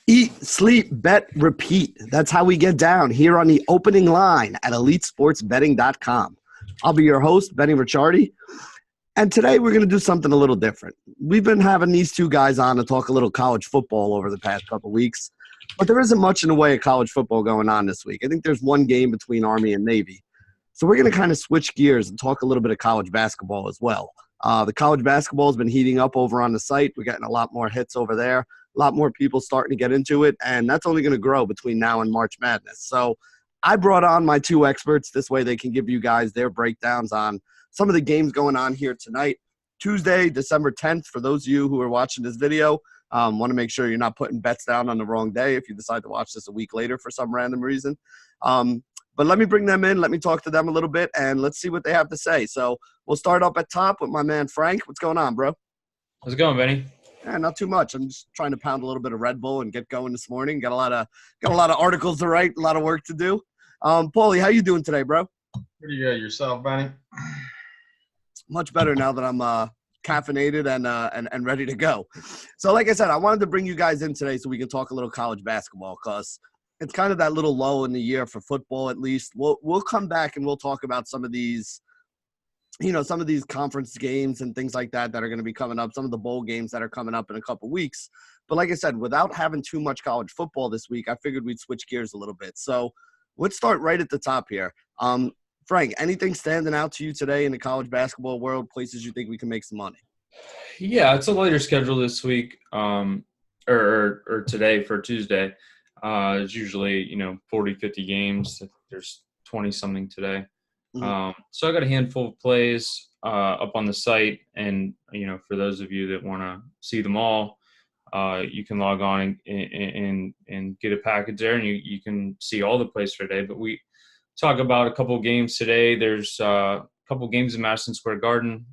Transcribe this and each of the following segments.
Eat, sleep, bet, repeat. That's how we get down here on the opening line at EliteSportsBetting.com. I'll be your host, Benny Ricciardi, and today we're going to do something a little different. We've been having these two guys on to talk a little college football over the past couple weeks, but there isn't much in the way of college football going on this week. I think there's one game between Army and Navy. So we're going to kind of switch gears and talk a little bit of college basketball as well. The college basketball has been heating up over on the site. We're getting a lot more hits over there, a lot more people starting to get into it, and that's only going to grow between now and March Madness. So I brought on my two experts. This way they can give you guys their breakdowns on some of the games going on here tonight. Tuesday, December 10th, for those of you who are watching this video, want to make sure you're not putting bets down on the wrong day if you decide to watch this a week later for some random reason. But let me bring them in. Let me talk to them a little bit, and let's see what they have to say. So we'll start up at top with my man Frank. What's going on, bro? How's it going, Benny? Yeah, not too much. I'm just trying to pound a little bit of Red Bull and get going this morning. Got a lot of articles to write, a lot of work to do. Paulie, how you doing today, bro? Pretty good. Yourself, Benny? Much better now that I'm caffeinated and ready to go. So like I said, I wanted to bring you guys in today so we can talk a little college basketball because it's kind of that little low in the year for football, at least. We'll come back and we'll talk about some of these, some of these conference games and things like that are going to be coming up, some of the bowl games that are coming up in a couple weeks. But like I said, without having too much college football this week, I figured we'd switch gears a little bit. So let's start right at the top here. Frank, anything standing out to you today in the college basketball world, places you think we can make some money? Yeah, it's a later schedule this week, or today for Tuesday. It's usually, 40, 50 games. There's 20-something today. Mm-hmm. So I got a handful of plays up on the site. And, for those of you that want to see them all, you can log on and get a package there, and you can see all the plays for today. But we talk about a couple of games today. There's a couple of games in Madison Square Garden.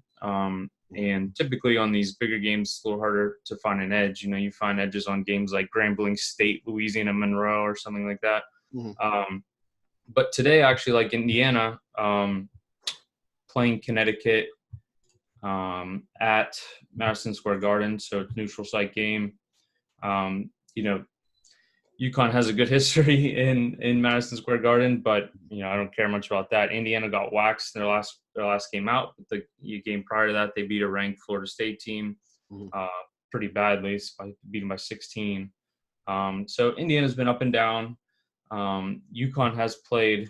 And typically on these bigger games, it's a little harder to find an edge. You find edges on games like Grambling State, Louisiana Monroe, or something like that. Mm-hmm. But today, actually, like Indiana, playing Connecticut at Madison Square Garden, so it's a neutral site game. UConn has a good history in Madison Square Garden, but I don't care much about that. Indiana got waxed in their last game out. The game prior to that, they beat a ranked Florida State team pretty badly, beat them by 16. So Indiana's been up and down. UConn has played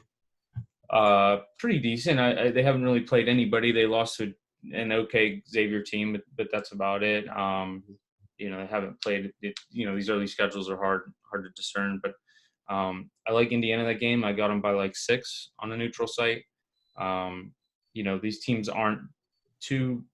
pretty decent. They haven't really played anybody. They lost to an okay Xavier team, but that's about it. They haven't played it. These early schedules are hard to discern, but I like Indiana that game. I got them by like 6 on the neutral site. These teams aren't too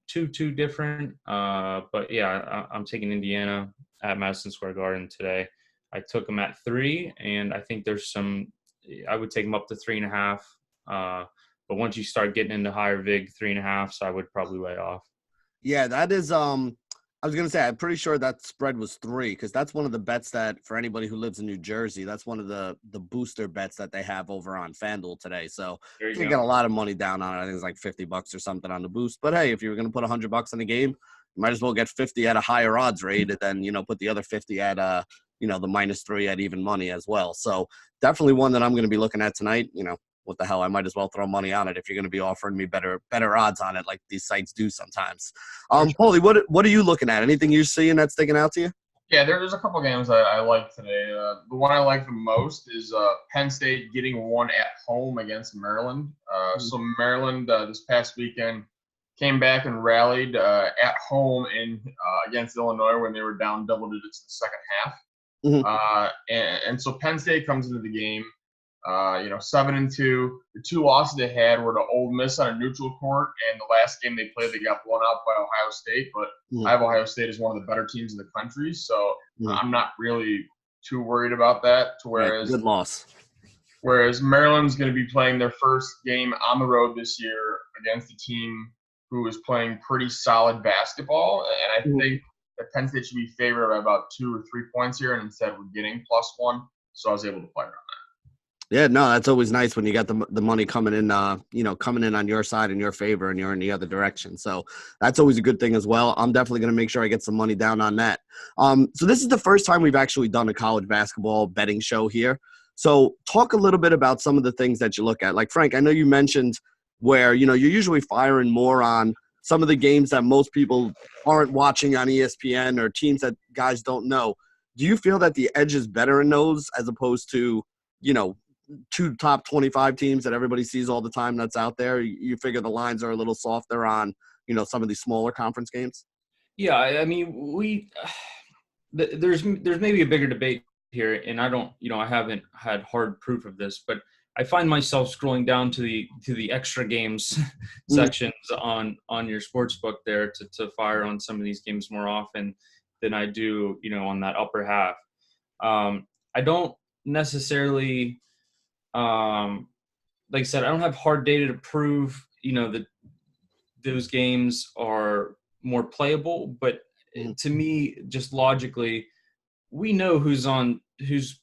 different, but yeah, I'm taking Indiana at Madison Square Garden today. I took them at 3, and I think there's I would take them up to 3.5. But once you start getting into higher vig, 3.5, so I would probably lay off. Yeah, that is I was going to say, I'm pretty sure that spread was 3 because that's one of the bets that for anybody who lives in New Jersey, that's one of the booster bets that they have over on FanDuel today. So you can get a lot of money down on it. I think it's like $50 or something on the boost. But hey, if you were going to put $100 on the game, you might as well get 50 at a higher odds rate and then, put the other 50 at, the -3 at even money as well. So definitely one that I'm going to be looking at tonight. What the hell, I might as well throw money on it if you're going to be offering me better odds on it like these sites do sometimes. Paulie, what are you looking at? Anything you're seeing that's sticking out to you? Yeah, there's a couple games I like today. The one I like the most is Penn State getting one at home against Maryland. So Maryland this past weekend came back and rallied at home against Illinois when they were down double digits in the second half. Mm-hmm. And so Penn State comes into the game 7-2. The 2 losses they had were to Ole Miss on a neutral court, and the last game they played, they got blown out by Ohio State. But I have Ohio State as one of the better teams in the country, so I'm not really too worried about that. Good loss. Whereas Maryland's going to be playing their first game on the road this year against a team who is playing pretty solid basketball, and I think that Penn State should be favored by about 2 or 3 points here, and instead we're getting +1. So I was able to play around that. Yeah, no, that's always nice when you got the money coming in, coming in on your side in your favor, and you're in the other direction. So that's always a good thing as well. I'm definitely going to make sure I get some money down on that. So this is the first time we've actually done a college basketball betting show here. So talk a little bit about some of the things that you look at. Like Frank, I know you mentioned where you're usually firing more on some of the games that most people aren't watching on ESPN or teams that guys don't know. Do you feel that the edge is better in those as opposed to two top 25 teams that everybody sees all the time that's out there? You figure the lines are a little softer on, some of these smaller conference games? Yeah, I mean, there's maybe a bigger debate here, and I haven't had hard proof of this, but I find myself scrolling down to the extra games sections on your sports book there to fire on some of these games more often than I do, on that upper half. I don't necessarily, like I said, I don't have hard data to prove, that those games are more playable, but to me, just logically, we know who's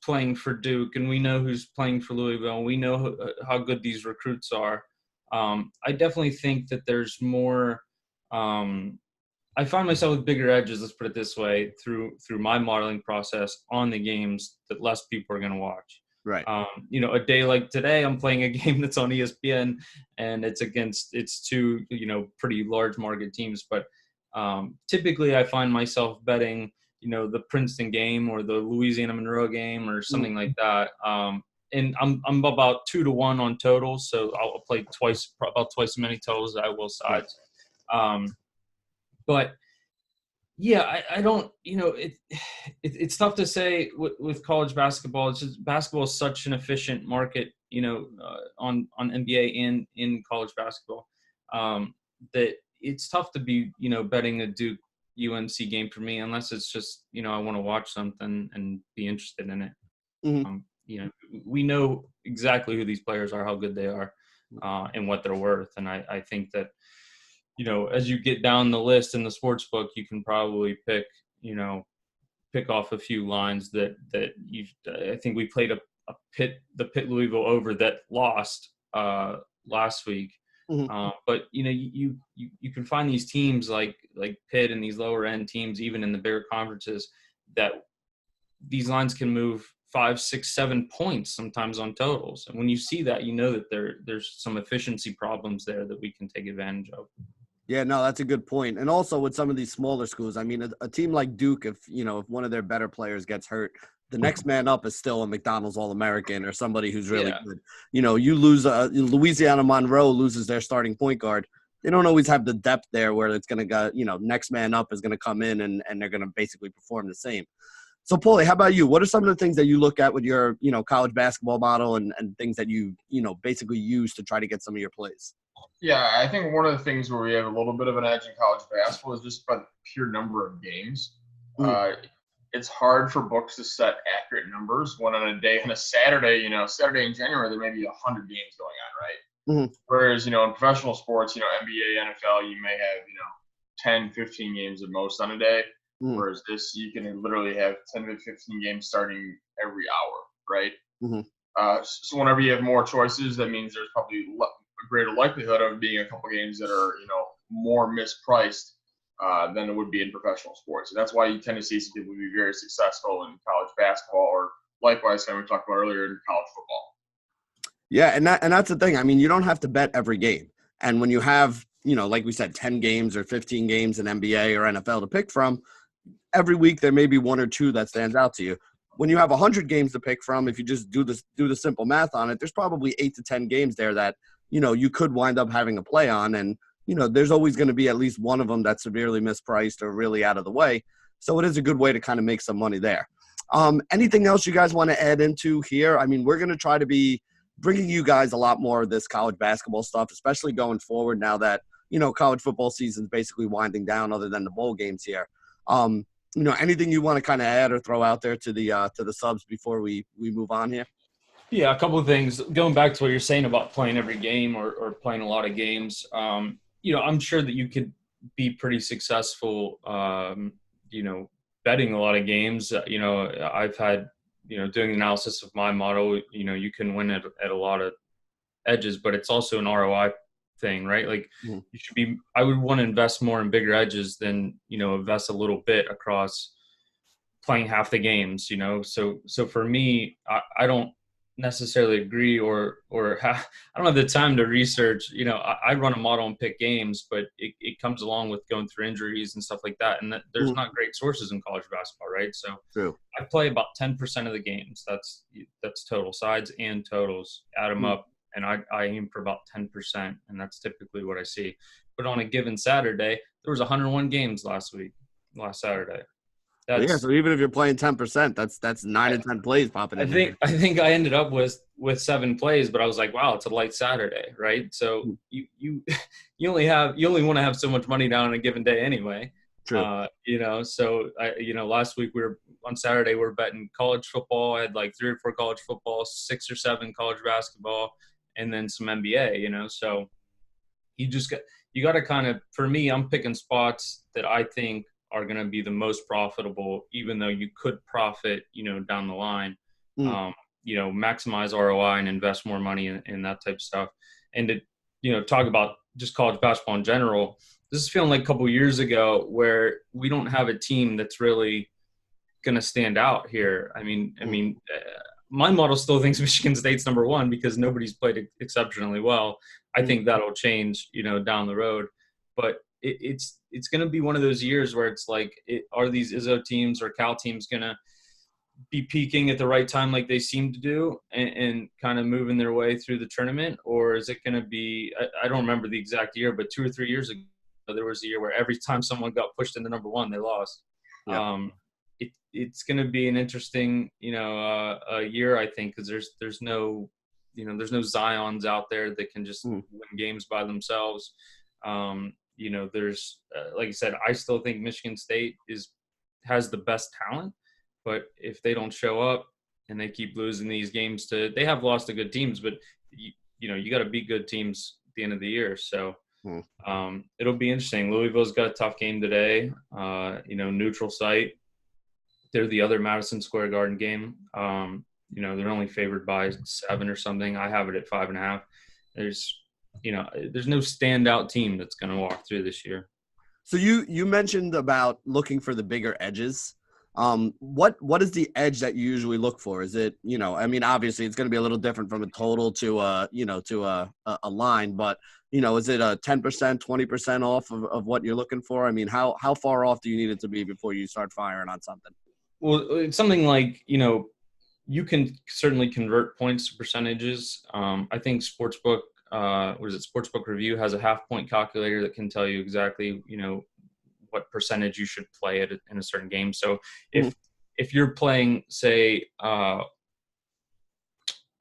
playing for Duke, and we know who's playing for Louisville, and we know how good these recruits are. I definitely think that there's more. I find myself with bigger edges. Let's put it this way: through my modeling process on the games that less people are going to watch. Right. A day like today, I'm playing a game that's on ESPN, and it's two pretty large market teams. But typically, I find myself betting the Princeton game or the Louisiana Monroe game or something like that. And I'm about 2-1 on totals, so I'll play about twice as many totals as I will sides. But yeah, I don't, it's tough to say with college basketball. It's just basketball is such an efficient market, on NBA and in college basketball, that it's tough to be, betting a Duke UNC game for me, unless it's just, I want to watch something and be interested in it. We know exactly who these players are, how good they are, and what they're worth. And I think that, as you get down the list in the sports book, you can probably pick off a few lines that I think we played the Pitt Louisville over that lost last week. But you can find these teams like Pitt and these lower end teams, even in the bigger conferences, that these lines can move 5, 6, 7 points sometimes on totals. And when you see that, that there's some efficiency problems there that we can take advantage of. Yeah, no, that's a good point. And also with some of these smaller schools, I mean, a team like Duke, if one of their better players gets hurt, the next man up is still a McDonald's All-American or somebody who's really good. You lose Louisiana Monroe loses their starting point guard. They don't always have the depth there where it's going to go, next man up is going to come in and they're going to basically perform the same. So, Paulie, how about you? What are some of the things that you look at with your, college basketball model and things that you basically use to try to get some of your plays? Yeah, I think one of the things where we have a little bit of an edge in college basketball is just by the pure number of games. It's hard for books to set accurate numbers when on a Saturday, Saturday in January, there may be 100 games going on, right? Whereas, in professional sports, NBA, NFL, you may have, 10, 15 games at most on a day. Whereas this, you can literally have 10 to 15 games starting every hour, right? So whenever you have more choices, that means there's probably a greater likelihood of being a couple games that are, more mispriced than it would be in professional sports. And that's why you tend to see some people be very successful in college basketball, or likewise, we talked about earlier, in college football. Yeah, and that's the thing. I mean, you don't have to bet every game. And when you have, like we said, 10 games or 15 games in NBA or NFL to pick from, every week there may be one or two that stands out to you. When you have 100 games to pick from, if you just do the simple math on it, there's probably 8 to 10 games there that, you could wind up having a play on. And, there's always going to be at least one of them that's severely mispriced or really out of the way. So it is a good way to kind of make some money there. Anything else you guys want to add into here? I mean, we're going to try to be bringing you guys a lot more of this college basketball stuff, especially going forward now that, college football season is basically winding down other than the bowl games here. Anything you want to kind of add or throw out there to the subs before we move on here? Yeah, a couple of things. Going back to what you're saying about playing every game or playing a lot of games, I'm sure that you could be pretty successful, betting a lot of games. I've had doing analysis of my model, you can win at a lot of edges, but it's also an ROI thing, right? Like I would want to invest more in bigger edges than, invest a little bit across playing half the games, So for me, I don't necessarily agree or I don't have the time to research, I run a model and pick games, but it comes along with going through injuries and stuff like that. And there's not great sources in college basketball, right? So True. I play about 10% of the games. That's total sides and totals, add them up. And I aim for about 10%, and that's typically what I see. But on a given Saturday, there was 101 games last Saturday. So even if you're playing 10%, that's 9 to 10 plays popping in. I think I ended up with 7 plays, but I was like, wow, it's a light Saturday, right? So you only want to have so much money down on a given day anyway. True. So last week on Saturday we were betting college football. I had like 3 or 4 college football, 6 or 7 college basketball, and then some NBA. So you got to kind of, for me, I'm picking spots that I think are going to be the most profitable, even though you could profit, down the line, maximize ROI and invest more money in that type of stuff. And to, talk about just college basketball in general, this is feeling like a couple of years ago where we don't have a team that's really going to stand out here. I mean, my model still thinks Michigan State's number 1 because nobody's played exceptionally well. I think that'll change, down the road, but it's going to be one of those years where it's like, are these Izzo teams or Cal teams going to be peaking at the right time like they seem to do and kind of moving their way through the tournament? Or is it going to be, I don't remember the exact year, but 2 or 3 years ago, there was a year where every time someone got pushed into number 1, they lost. Yeah. It's going to be an interesting, year, I think, because there's no Zions out there that can just win games by themselves. There's like I said, I still think Michigan State has the best talent, but if they don't show up and they keep losing these games they have lost to good teams, but you got to beat good teams at the end of the year. So it'll be interesting. Louisville's got a tough game today, neutral site. They're the other Madison Square Garden game. They're only favored by 7 or something. I have it at 5.5. There's no standout team that's going to walk through this year. So you mentioned about looking for the bigger edges. What is the edge that you usually look for? Is it, obviously it's going to be a little different from a total to a line, but is it a 10%, 20% off of what you're looking for? I mean, how far off do you need it to be before you start firing on something? Well, it's something like, you can certainly convert points to percentages. I think Sportsbook, Sportsbook Review has a half-point calculator that can tell you exactly, what percentage you should play in a certain game. So if you're playing, say, a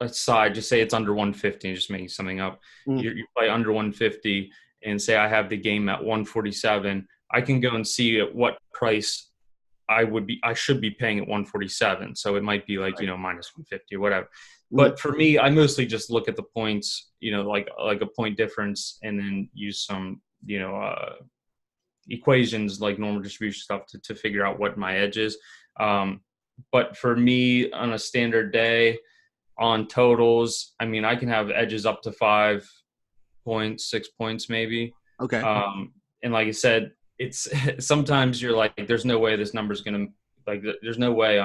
side, just say it's under 150, just making something up. You play under 150 and say I have the game at 147. I can go and see at what price I should be paying at 147. So it might be like, minus 150 or whatever. But for me, I mostly just look at the points, like a point difference, and then use some, equations like normal distribution stuff to figure out what my edge is. But for me, on a standard day on totals, I can have edges up to 5 points, 6 points maybe. Okay. And like I said, it's sometimes you're like, there's no way this number's going to, there's no way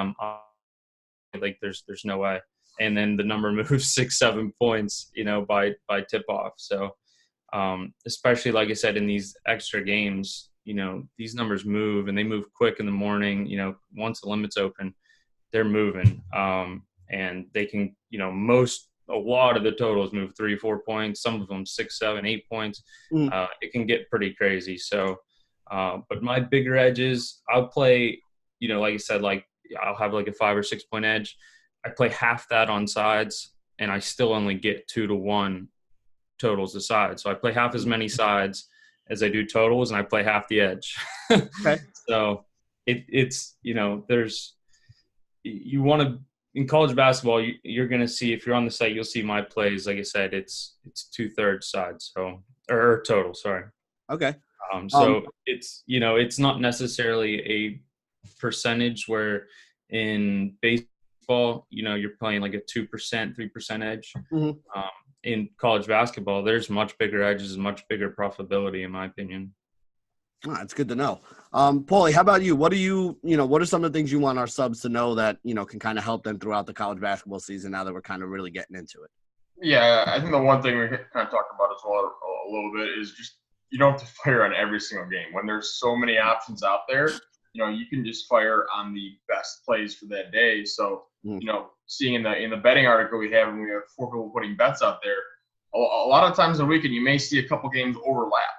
there's no way. And then the number moves 6-7 points, by tip off. So, especially like I said, in these extra games, these numbers move and they move quick in the morning. Once the limits open, they're moving. And they can, a lot of the totals move 3-4 points, some of them 6, 7, 8 points. It can get pretty crazy. So, but my bigger edges, I'll play, like I said, like I'll have like a 5 or 6 point edge. I play half that on sides, and I still only get 2-to-1 totals to sides. So I play half as many sides as I do totals, and I play half the edge. Okay. So it's you want to, in college basketball, you're going to see, if you're on the site, you'll see my plays. Like I said, it's 2/3 sides, or total. Sorry. Okay. So it's, it's not necessarily a percentage where in baseball baseball, you're playing like a 2%, 3% edge. Mhm. In college basketball, there's much bigger edges and much bigger profitability, in my opinion. Oh, that's good to know. Paulie, how about you? What are some of the things you want our subs to know that, can kind of help them throughout the college basketball season now that we're kind of really getting into it? Yeah, I think the one thing we kind of talked about as well a little bit is just you don't have to fire on every single game. When there's so many options out there, you can just fire on the best plays for that day. So, seeing in the betting article we have, when we have 4 people putting bets out there, a lot of times in the weekend you may see a couple games overlap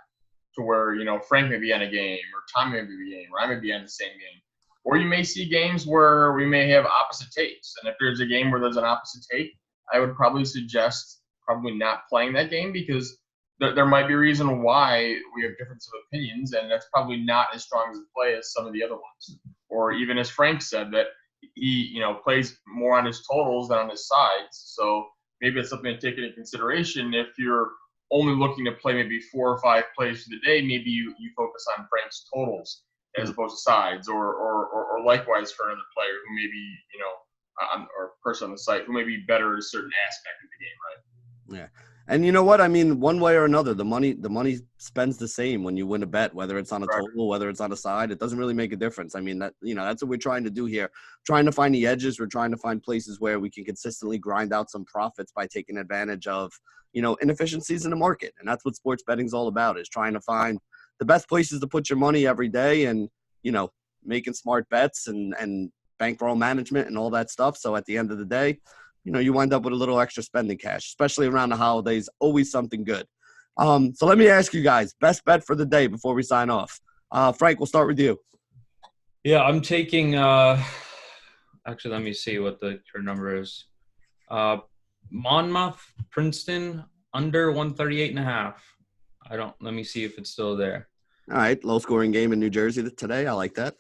to where, Frank may be on a game or Tom may be on a game or I may be on the same game. Or you may see games where we may have opposite takes. And if there's a game where there's an opposite take, I would probably suggest not playing that game because there might be a reason why we have difference of opinions, and that's probably not as strong as a play as some of the other ones. Or even as Frank said, that he plays more on his totals than on his sides. So maybe it's something to take into consideration. If you're only looking to play maybe 4 or 5 plays for the day, maybe you focus on Frank's totals as opposed to sides, or likewise for another player who maybe or person on the site who may be better at a certain aspect of the game, right? Yeah. And you know what? I mean, one way or another, the money spends the same when you win a bet, whether it's on a total, whether it's on a side. It doesn't really make a difference. I mean, that's what we're trying to do here. Trying to find the edges. We're trying to find places where we can consistently grind out some profits by taking advantage of, inefficiencies in the market. And that's what sports betting is all about, is trying to find the best places to put your money every day and, making smart bets and bankroll management and all that stuff. So at the end of the day, you wind up with a little extra spending cash, especially around the holidays, always something good. So let me ask you guys, best bet for the day before we sign off. Frank, we'll start with you. Yeah, I'm taking actually, let me see what the current number is. Monmouth Princeton under 138.5. Let me see if it's still there. All right, low-scoring game in New Jersey today. I like that.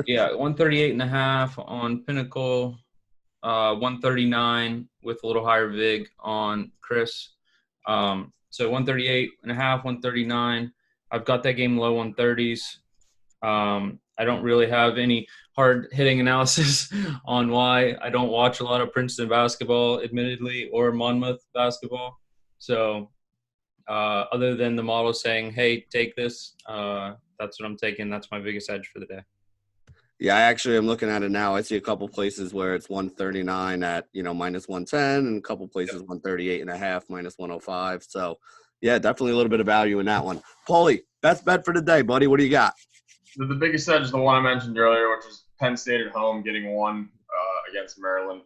Yeah, 138.5 on Pinnacle, 139 with a little higher vig on Chris. So 138.5, 139. I've got that game low 130s. I don't really have any hard-hitting analysis on why I don't watch a lot of Princeton basketball, admittedly, or Monmouth basketball. So other than the model saying, hey, take this, that's what I'm taking. That's my biggest edge for the day. Yeah, I actually am looking at it now. I see a couple places where it's 139 at, minus 110 and a couple places 138.5 minus 105. So, yeah, definitely a little bit of value in that one. Paulie, best bet for the day, buddy. What do you got? The biggest edge is the one I mentioned earlier, which is Penn State at home getting 1 against Maryland.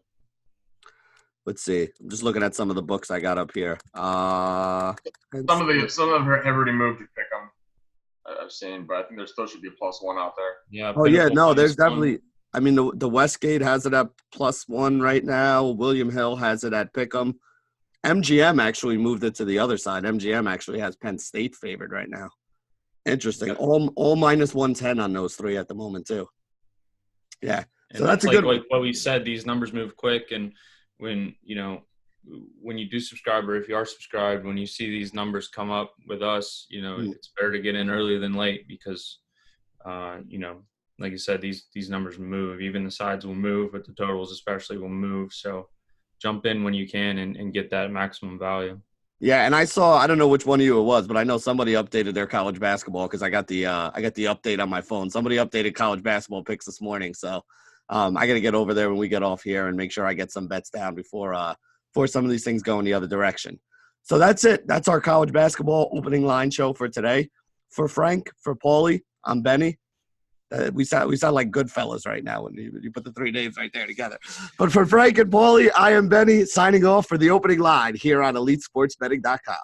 Let's see. I'm just looking at some of the books I got up here. Some of them have already moved to pick them. I've seen, but I think there still should be a +1 out there. Yeah. Oh yeah, no, there's definitely. I mean, the Westgate has it at +1 right now. William Hill has it at Pick'em. MGM actually moved it to the other side. MGM actually has Penn State favored right now. Interesting. All minus 110 on those 3 at the moment too. Yeah. And so that's a good one. Like what we said, these numbers move quick, and when you do subscribe, or if you are subscribed, when you see these numbers come up with us, it's better to get in earlier than late because, like you said, these numbers move. Even the sides will move, but the totals especially will move. So jump in when you can and get that maximum value. Yeah, and I don't know which one of you it was, but I know somebody updated their college basketball because I got the update on my phone. Somebody updated college basketball picks this morning, so I got to get over there when we get off here and make sure I get some bets down before some of these things go in the other direction. So that's it. That's our college basketball opening line show for today. For Frank, for Paulie, I'm Benny. We sound like good fellas right now when you put the 3 names right there together. But for Frank and Paulie, I am Benny signing off for the opening line here on EliteSportsBetting.com.